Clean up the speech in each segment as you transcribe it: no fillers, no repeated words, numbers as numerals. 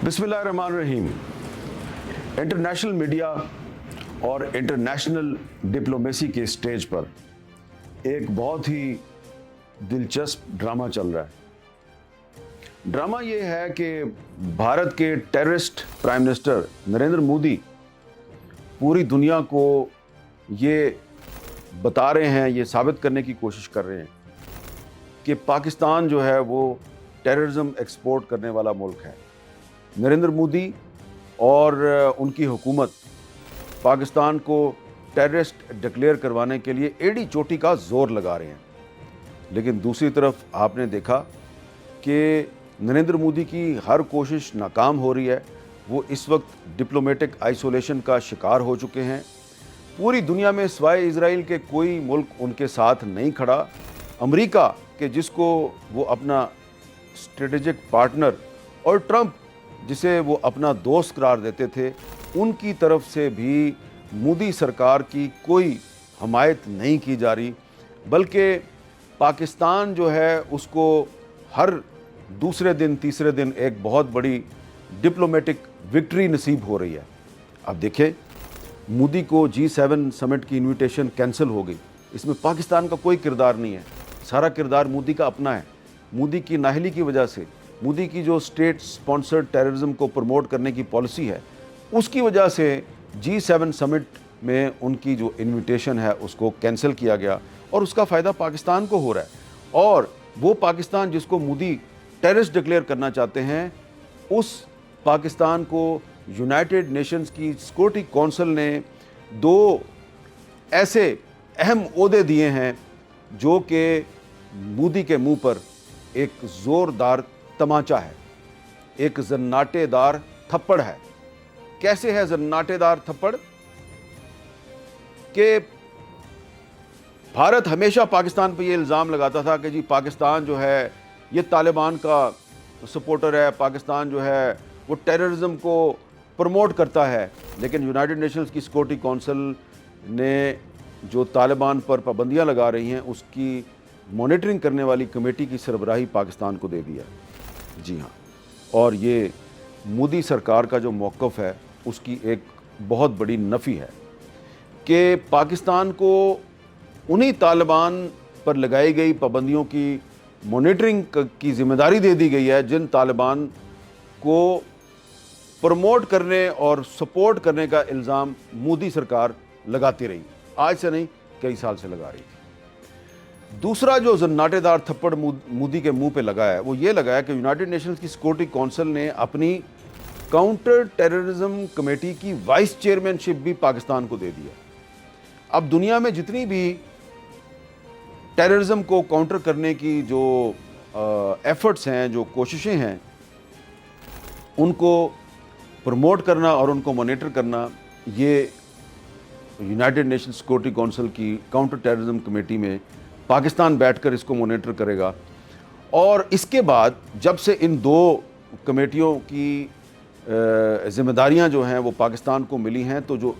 बिस्मिल्लाहिर्रहमानिर्रहीम। International media और international diplomacy के स्टेज पर एक बहुत ही दिलचस्प ड्रामा चल रहा है। ड्रामा ये है कि भारत के terrorist prime minister Narendra Modi पूरी दुनिया को ये बता रहे हैं, ये साबित करने की कोशिश कर रहे हैं कि पाकिस्तान जो है वो टेररिज्म एक्सपोर्ट करने वाला मुल्क है। नरेंद्र मोदी और उनकी हुकूमत पाकिस्तान को टेररिस्ट डिक्लेयर करवाने के लिए एड़ी चोटी का जोर लगा रहे हैं। लेकिन दूसरी तरफ आपने देखा कि नरेंद्र मोदी की हर कोशिश नाकाम हो रही है। वो इस वक्त डिप्लोमेटिक आइसोलेशन का शिकार हो चुके हैं। पूरी दुनिया में सिवाय इजराइल के कोई मुल्क उनके साथ नहीं खड़ा। अमेरिका के जिसको वो अपना स्ट्रेटेजिक पार्टनर और ट्रंप जिसे वो अपना दोस्त करार देते थे, उनकी तरफ से भी मोदी सरकार की कोई हमायत नहीं की जा रही, बल्कि पाकिस्तान जो है उसको हर दूसरे दिन तीसरे दिन एक बहुत बड़ी डिप्लोमेटिक विक्ट्री नसीब हो रही है। अब देखें, मोदी को G7 समिट की इनविटेशन कैंसिल हो गई। इसमें पाकिस्तान का कोई किरदार नहीं है, सारा किरदार मोदी का अपना है। मोदी की नाहली की वजह से, मोदी की जो स्टेट स्पॉन्सर्ड टेररिज्म को प्रमोट करने की पॉलिसी है, उसकी वजह से G7 समिट में उनकी जो इनविटेशन है उसको कैंसिल किया गया और उसका फ़ायदा पाकिस्तान को हो रहा है। और वो पाकिस्तान जिसको मोदी टेररिस्ट डिक्लेयर करना चाहते हैं, उस पाकिस्तान को यूनाइटेड नेशंस की सिक्योरिटी काउंसिल ने 2 ऐसे अहम ओहदे दिए हैं जो कि मोदी के मुंह पर एक ज़ोरदार तमाचा है, एक जन्नाटेदार थप्पड़ है। कैसे है जन्नाटेदार थप्पड़? कि भारत हमेशा पाकिस्तान पर यह इल्ज़ाम लगाता था कि जी पाकिस्तान जो है ये तालिबान का सपोर्टर है, पाकिस्तान जो है वो टेररिज्म को प्रमोट करता है। लेकिन यूनाइटेड नेशंस की सिक्योरिटी काउंसिल ने जो तालिबान पर पाबंदियां लगा रही हैं उसकी मॉनिटरिंग करने वाली कमेटी की सरबराही पाकिस्तान को दे दिया। जी हाँ, और ये मोदी सरकार का जो मौक़िफ़ है उसकी एक बहुत बड़ी नफ़ी है कि पाकिस्तान को उन्हीं तालिबान पर लगाई गई पाबंदियों की मॉनिटरिंग की ज़िम्मेदारी दे दी गई है जिन तालिबान को प्रमोट करने और सपोर्ट करने का इल्ज़ाम मोदी सरकार लगाती रही। आज से नहीं, कई साल से लगा रही थी। दूसरा जो जन्नाटेदार थप्पड़ मोदी के मुंह पे लगा है वो ये लगा है कि यूनाइटेड नेशंस की सिक्योरिटी काउंसिल ने अपनी काउंटर टेररिज्म कमेटी की वाइस चेयरमैनशिप भी पाकिस्तान को दे दिया। अब दुनिया में जितनी भी टेररिज्म को काउंटर करने की जो एफर्ट्स हैं, जो कोशिशें हैं, उनको प्रमोट करना और उनको मॉनिटर करना, ये यूनाइटेड नेशंस सिक्योरिटी काउंसिल की काउंटर टेररिज्म कमेटी में पाकिस्तान बैठकर इसको मॉनिटर करेगा। और इसके बाद जब से इन 2 कमेटियों की ज़िम्मेदारियां जो हैं वो पाकिस्तान को मिली हैं, तो जो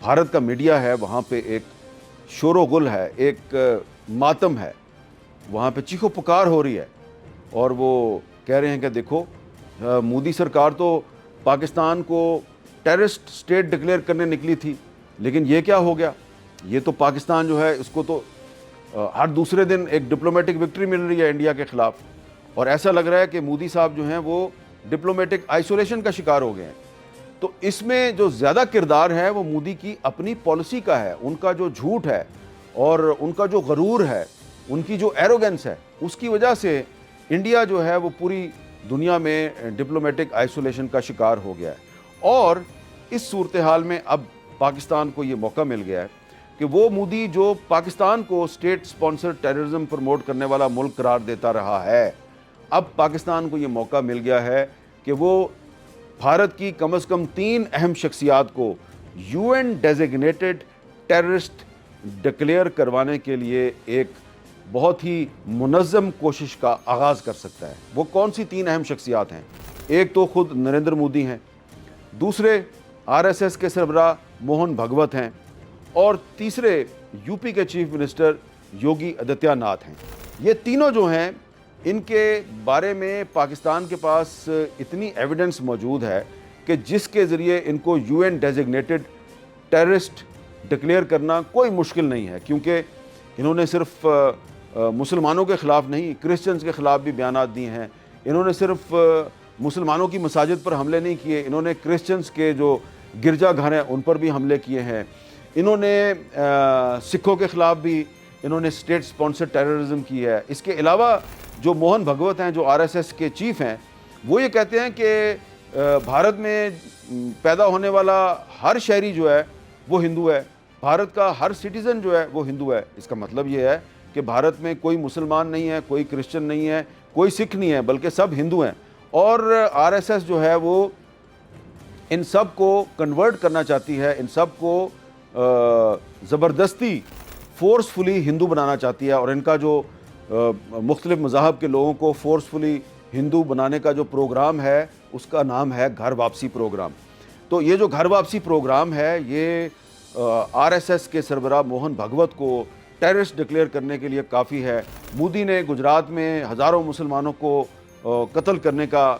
भारत का मीडिया है वहाँ पे एक शोर-ओ-गुल है, एक मातम है, वहाँ पे चीखो पुकार हो रही है। और वो कह रहे हैं कि देखो, मोदी सरकार तो पाकिस्तान को टेररिस्ट स्टेट डिक्लेयर करने निकली थी, लेकिन ये क्या हो गया? ये तो पाकिस्तान जो है इसको तो हर दूसरे दिन एक डिप्लोमेटिक विक्ट्री मिल रही है इंडिया के ख़िलाफ़। और ऐसा लग रहा है कि मोदी साहब जो हैं वो डिप्लोमेटिक आइसोलेशन का शिकार हो गए हैं। तो इसमें जो ज़्यादा किरदार है वो मोदी की अपनी पॉलिसी का है, उनका जो झूठ है और उनका जो गरूर है, उनकी जो एरोगेंस है, उसकी वजह से इंडिया जो है वो पूरी दुनिया में डिप्लोमेटिक आइसोलेशन का शिकार हो गया है। और इस सूरत हाल में अब पाकिस्तान को ये मौका मिल गया है कि वो मोदी जो पाकिस्तान को स्टेट स्पॉन्सर्ड टेररिज्म प्रमोट करने वाला मुल्क करार देता रहा है, अब पाकिस्तान को ये मौका मिल गया है कि वो भारत की कम से कम 3 अहम शख्सियात को UN डेजिग्नेटेड टेररिस्ट डिक्लेयर करवाने के लिए एक बहुत ही मुनज़्ज़म कोशिश का आगाज़ कर सकता है। वो कौन सी 3 अहम शख्सियात हैं? एक तो खुद नरेंद्र मोदी हैं, दूसरे RSS के सरबराह मोहन भागवत हैं, और तीसरे यूपी के चीफ मिनिस्टर योगी आदित्यनाथ हैं। ये तीनों जो हैं इनके बारे में पाकिस्तान के पास इतनी एविडेंस मौजूद है कि जिसके ज़रिए इनको यूएन डेजिग्नेटेड टेररिस्ट डिक्लेयर करना कोई मुश्किल नहीं है, क्योंकि इन्होंने सिर्फ मुसलमानों के ख़िलाफ़ नहीं, क्रिश्चियंस के ख़िलाफ़ भी बयानात दिए हैं। इन्होंने सिर्फ मुसलमानों की मसाजिद पर हमले नहीं किए, इन्होंने क्रिश्चियंस के जो गिरजाघर हैं उन पर भी हमले किए हैं। इन्होंने सिखों के ख़िलाफ़ भी इन्होंने स्टेट स्पॉन्सर्ड टेररिज्म की है। इसके अलावा जो मोहन भगवत हैं, जो आरएसएस के चीफ़ हैं, वो ये कहते हैं कि भारत में पैदा होने वाला हर शहरी जो है वो हिंदू है, भारत का हर सिटीज़न जो है वो हिंदू है। इसका मतलब ये है कि भारत में कोई मुसलमान नहीं है, कोई क्रिश्चियन नहीं है, कोई सिख नहीं है, बल्कि सब हिंदू हैं। और आरएसएस जो है वो इन सब को कन्वर्ट करना चाहती है, इन सब को ज़बरदस्ती फोर्सफुली हिंदू बनाना चाहती है। और इनका जो मुख्तलिफ़ मज़ाहब के लोगों को फोर्सफुली हिंदू बनाने का जो प्रोग्राम है उसका नाम है घर वापसी प्रोग्राम। तो ये जो घर वापसी प्रोग्राम है ये आरएसएस के सरबराह मोहन भगवत को टेररिस्ट डिक्लेयर करने के लिए काफ़ी है। मोदी ने गुजरात में हज़ारों मुसलमानों को कत्ल करने का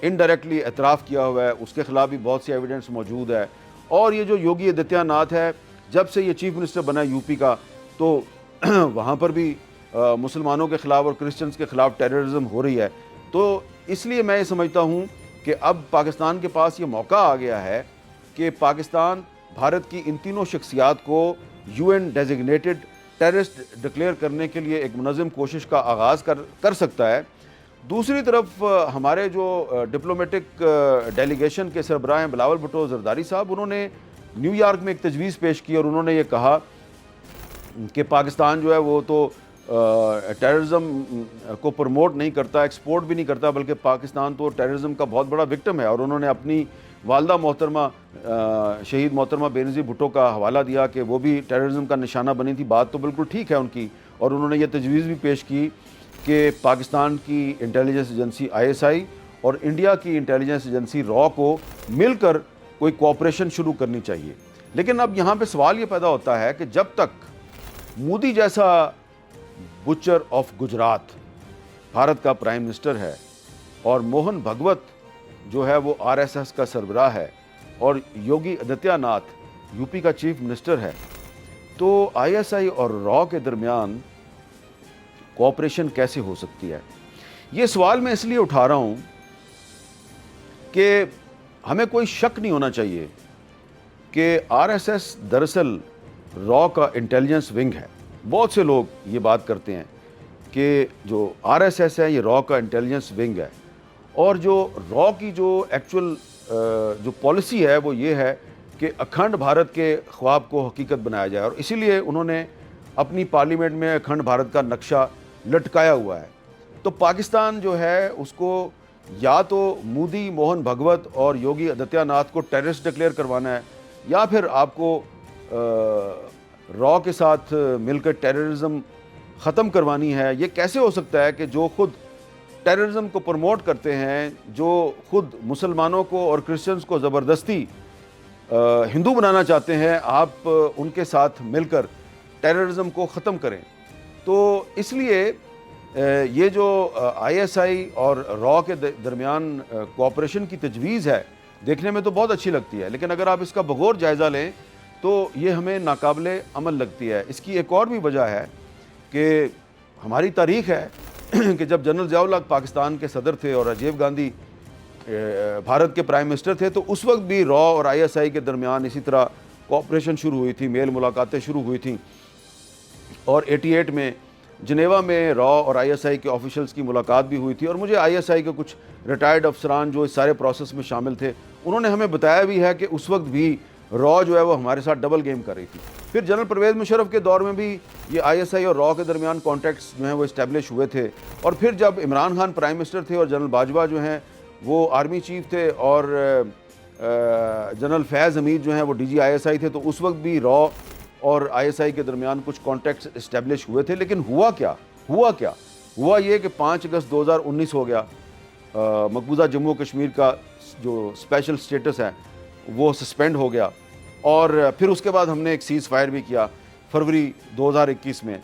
इनडायरेक्टली एतराफ़ किया हुआ है, उसके ख़िलाफ़ भी बहुत सी एविडेंस मौजूद है। और ये जो योगी आदित्यनाथ है, जब से ये चीफ़ मिनिस्टर बना यूपी का, तो वहाँ पर भी मुसलमानों के ख़िलाफ़ और क्रिश्चियंस के ख़िलाफ़ टेररिज्म हो रही है। तो इसलिए मैं ये समझता हूँ कि अब पाकिस्तान के पास ये मौका आ गया है कि पाकिस्तान भारत की इन तीनों शख्सियात को यूएन डेजिग्नेटेड टेररिस्ट डिक्लेयर करने के लिए एक मुनज़्ज़म कोशिश का आगाज़ कर सकता है। दूसरी तरफ हमारे जो डिप्लोमेटिक डेलीगेशन के सरबराह हैं बिलावल भुट्टो ज़रदारी साहब, उन्होंने न्यूयॉर्क में एक तजवीज़ पेश की और उन्होंने ये कहा कि पाकिस्तान जो है वो तो टेररिज्म को प्रमोट नहीं करता, एक्सपोर्ट भी नहीं करता, बल्कि पाकिस्तान तो टेररिज्म का बहुत बड़ा विक्टिम है। और उन्होंने अपनी वालदा मोहतरमा शहीद मोहतरमा बेनज़ीर भुट्टो का हवाला दिया कि वो भी टेररिज्म का निशाना बनी थी। बात तो बिल्कुल ठीक है उनकी। और उन्होंने ये तजवीज़ भी पेश की कि पाकिस्तान की इंटेलिजेंस एजेंसी आईएसआई और इंडिया की इंटेलिजेंस एजेंसी रॉ को मिलकर कोई कोऑपरेशन शुरू करनी चाहिए। लेकिन अब यहाँ पे सवाल ये पैदा होता है कि जब तक मोदी जैसा बुचर ऑफ गुजरात भारत का प्राइम मिनिस्टर है और मोहन भगवत जो है वो आरएसएस का सरबराह है और योगी आदित्यनाथ यूपी का चीफ मिनिस्टर है, तो आईएसआई और रॉ के दरमियान कोऑपरेशन कैसे हो सकती है? ये सवाल मैं इसलिए उठा रहा हूँ कि हमें कोई शक नहीं होना चाहिए कि आरएसएस दरअसल रॉ का इंटेलिजेंस विंग है। बहुत से लोग ये बात करते हैं कि जो आरएसएस है ये रॉ का इंटेलिजेंस विंग है, और जो रॉ की जो एक्चुअल जो पॉलिसी है वो ये है कि अखंड भारत के ख्वाब को हकीकत बनाया जाए। और इसीलिए उन्होंने अपनी पार्लियामेंट में अखंड भारत का नक्शा लटकाया हुआ है। तो पाकिस्तान जो है उसको या तो मोदी, मोहन भगवत और योगी आदित्यनाथ को टेररिस्ट डिक्लेयर करवाना है, या फिर आपको रॉ के साथ मिलकर टेररिज्म ख़त्म करवानी है। ये कैसे हो सकता है कि जो खुद टेररिज्म को प्रमोट करते हैं, जो खुद मुसलमानों को और क्रिश्चियंस को ज़बरदस्ती हिंदू बनाना चाहते हैं, आप उनके साथ मिलकर टेररिज्म को ख़त्म करें? तो इसलिए ये जो आईएसआई और रॉ के दरमियान कोऑपरेशन की तजवीज़ है, देखने में तो बहुत अच्छी लगती है, लेकिन अगर आप इसका बगौर जायज़ा लें तो ये हमें नाकाबिले अमल लगती है। इसकी एक और भी वजह है कि हमारी तारीख़ है कि जब जनरल ज़िया-उल हक़ पाकिस्तान के सदर थे और राजीव गांधी भारत के प्राइम मिनिस्टर थे, तो उस वक्त भी रॉ और आईएसआई के दरमियान इसी तरह कोऑपरेशन शुरू हुई थी, मेल मुलाकातें शुरू हुई थी। और 88 में जिनेवा में रॉ और आईएसआई के ऑफिशियल्स की मुलाकात भी हुई थी। और मुझे आईएसआई के कुछ रिटायर्ड अफसरान जो इस सारे प्रोसेस में शामिल थे, उन्होंने हमें बताया भी है कि उस वक्त भी रॉ जो है वो हमारे साथ डबल गेम कर रही थी। फिर जनरल परवेज़ मुशर्रफ के दौर में भी ये आईएसआई और रॉ के दरमियान कॉन्टैक्ट्स जो हैं वो इस्टेब्लिश हुए थे। और फिर जब इमरान खान प्राइम मिनिस्टर थे और जनरल बाजवा जो हैं वो आर्मी चीफ थे और जनरल फैज़ हमीद जो हैं वो डीजी आईएसआई थे, तो उस वक्त भी रॉ और आईएसआई के दरमियान कुछ कॉन्टैक्ट्स इस्टेब्लिश हुए थे। लेकिन हुआ ये कि 5 अगस्त 2019 हो गया, मकबूजा जम्मू कश्मीर का जो स्पेशल स्टेटस है वो सस्पेंड हो गया। और फिर उसके बाद हमने एक सीज़ फायर भी किया फरवरी 2021 में।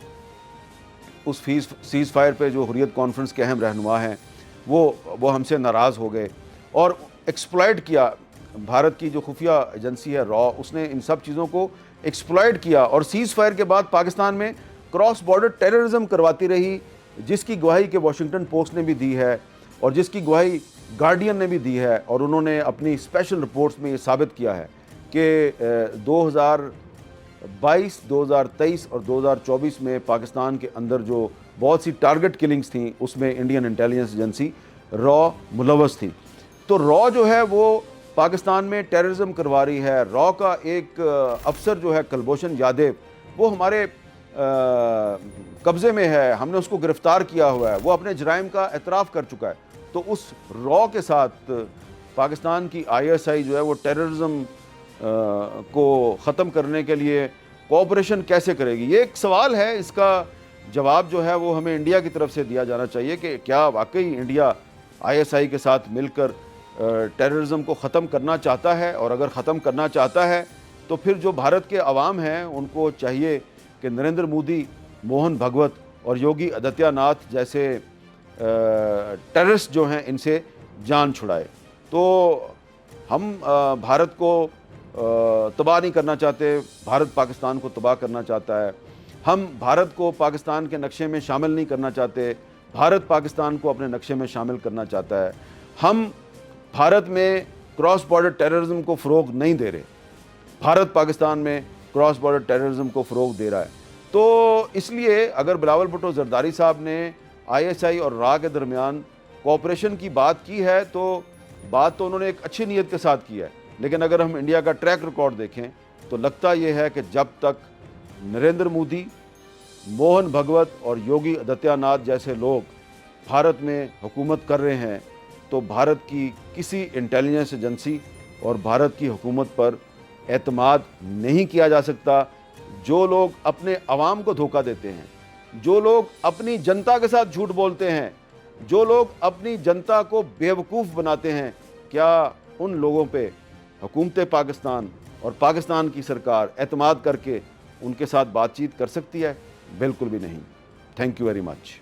उस सीज़ फायर पे जो हुर्रियत कॉन्फ्रेंस के अहम रहनुमा हैं वो हमसे नाराज़ हो गए और एक्सप्लॉइट किया। भारत की जो खुफिया एजेंसी है रॉ, उसने इन सब चीज़ों को एक्सप्लॉइट किया और सीज़ फायर के बाद पाकिस्तान में क्रॉस बॉर्डर टेररिज्म करवाती रही, जिसकी गवाही के वॉशिंगटन पोस्ट ने भी दी है और जिसकी गवाही गार्डियन ने भी दी है। और उन्होंने अपनी स्पेशल रिपोर्ट्स में ये साबित किया है कि 2022, 2023 और 2024 में पाकिस्तान के अंदर जो बहुत सी टारगेट किलिंग्स थी उसमें इंडियन इंटेलिजेंस एजेंसी रॉ मुलव्वस थी। तो रॉ जो है वो पाकिस्तान में टेररिज्म करवा रही है। रॉ का एक अफसर जो है कुलभूषण यादव, वो हमारे कब्ज़े में है, हमने उसको गिरफ़्तार किया हुआ है, वो अपने जराइम का एतराफ़ कर चुका है। तो उस रॉ के साथ पाकिस्तान की ISI जो है वो टेररिज्म को ख़त्म करने के लिए कोऑपरेशन कैसे करेगी, ये एक सवाल है। इसका जवाब जो है वो हमें इंडिया की तरफ से दिया जाना चाहिए कि क्या वाकई इंडिया ISI के साथ मिलकर टेररिज्म को ख़त्म करना चाहता है। और अगर ख़त्म करना चाहता है तो फिर जो भारत के अवाम हैं उनको चाहिए कि नरेंद्र मोदी, मोहन भगवत और योगी आदित्यनाथ जैसे टेररिस्ट जो हैं इनसे जान छुड़ाए। तो हम भारत को तबाह नहीं करना चाहते, भारत पाकिस्तान को तबाह करना चाहता है। हम भारत को पाकिस्तान के नक्शे में शामिल नहीं करना चाहते, भारत पाकिस्तान को अपने नक्शे में शामिल करना चाहता है। हम भारत में क्रॉस बॉर्डर टेररिज्म को फ़रोग़ नहीं दे रहे, भारत पाकिस्तान में क्रॉस बॉर्डर टेररिज्म को फ़रोग़ दे रहा है। तो इसलिए अगर बिलावल भुट्टो जरदारी साहब ने ISI और रॉ के दरमियान कोऑपरेशन की बात की है तो बात तो उन्होंने एक अच्छी नीयत के साथ की है, लेकिन अगर हम इंडिया का ट्रैक रिकॉर्ड देखें तो लगता यह है कि जब तक नरेंद्र मोदी, मोहन भगवत और योगी आदित्यनाथ जैसे लोग भारत में हुकूमत कर रहे हैं तो भारत की किसी इंटेलिजेंस एजेंसी और भारत की हुकूमत पर एतमाद नहीं किया जा सकता। जो लोग अपने अवाम को धोखा देते हैं, जो लोग अपनी जनता के साथ झूठ बोलते हैं, जो लोग अपनी जनता को बेवकूफ़ बनाते हैं, क्या उन लोगों पे हुकूमत पाकिस्तान और पाकिस्तान की सरकार एतमाद करके उनके साथ बातचीत कर सकती है? बिल्कुल भी नहीं। Thank you very much.